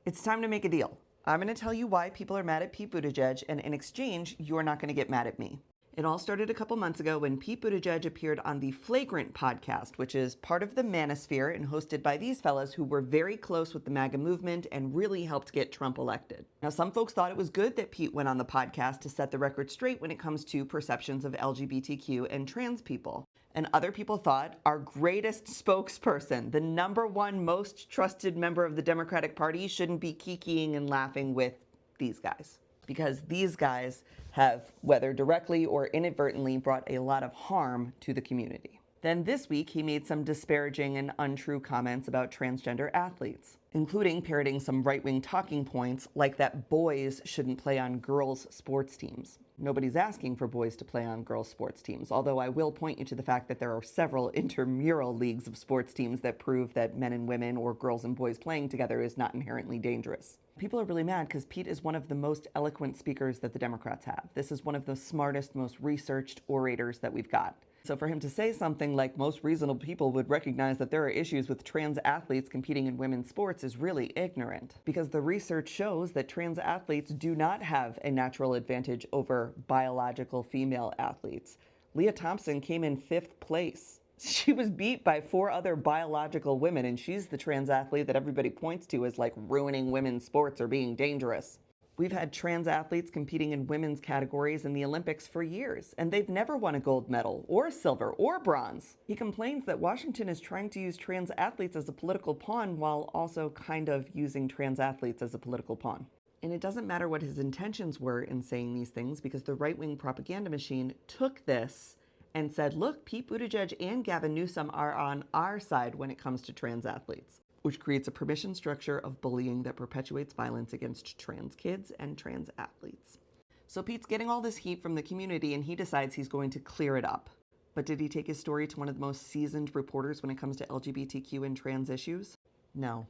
It's time to make a deal. I'm going to tell you why people are mad at Pete Buttigieg, and in exchange, you're not going to get mad at me. It all started a couple months ago when Pete Buttigieg appeared on the Flagrant podcast, which is part of the Manosphere and hosted by these fellas who were very close with the MAGA movement and really helped get Trump elected. Now, some folks thought it was good that Pete went on the podcast to set the record straight when it comes to perceptions of LGBTQ and trans people. And other people thought our greatest spokesperson, the #1 most trusted member of the Democratic Party, shouldn't be kikiing and laughing with these guys. Because these guys have, whether directly or inadvertently, brought a lot of harm to the community. Then this week, he made some disparaging and untrue comments about transgender athletes, including parroting some right-wing talking points like that boys shouldn't play on girls' sports teams. Nobody's asking for boys to play on girls' sports teams, although I will point you to the fact that there are several intramural leagues of sports teams that prove that men and women or girls and boys playing together is not inherently dangerous. People are really mad because Pete is one of the most eloquent speakers that the Democrats have. This is one of the smartest, most researched orators that we've got. So for him to say something like most reasonable people would recognize that there are issues with trans athletes competing in women's sports is really ignorant, because the research shows that trans athletes do not have a natural advantage over biological female athletes. Leah Thompson came in 5th place. She was beat by 4 other biological women, and she's the trans athlete that everybody points to as like ruining women's sports or being dangerous. We've had trans athletes competing in women's categories in the Olympics for years, and they've never won a gold medal, or silver, or bronze. He complains that Washington is trying to use trans athletes as a political pawn while also kind of using trans athletes as a political pawn. And it doesn't matter what his intentions were in saying these things, because the right-wing propaganda machine took this and said, look, Pete Buttigieg and Gavin Newsom are on our side when it comes to trans athletes, which creates a permission structure of bullying that perpetuates violence against trans kids and trans athletes. So Pete's getting all this heat from the community, and he decides he's going to clear it up. But did he take his story to one of the most seasoned reporters when it comes to LGBTQ and trans issues? No.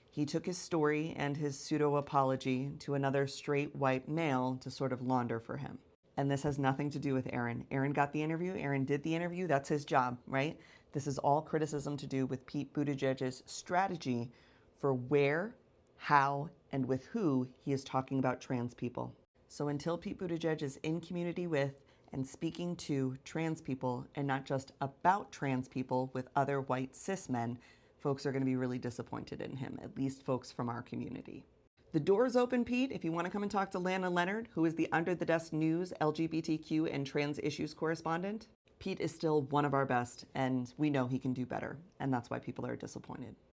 He took his story and his pseudo-apology to another straight white male to sort of launder for him. And this has nothing to do with Aaron. Aaron got the interview. Aaron did the interview. That's his job, right? This is all criticism to do with Pete Buttigieg's strategy for where, how, and with who he is talking about trans people. So until Pete Buttigieg is in community with and speaking to trans people and not just about trans people with other white cis men, folks are going to be really disappointed in him, at least folks from our community. The door is open, Pete, if you want to come and talk to Lana Leonard, who is the Under the Desk News LGBTQ and trans issues correspondent. Pete is still one of our best, and we know he can do better, and that's why people are disappointed.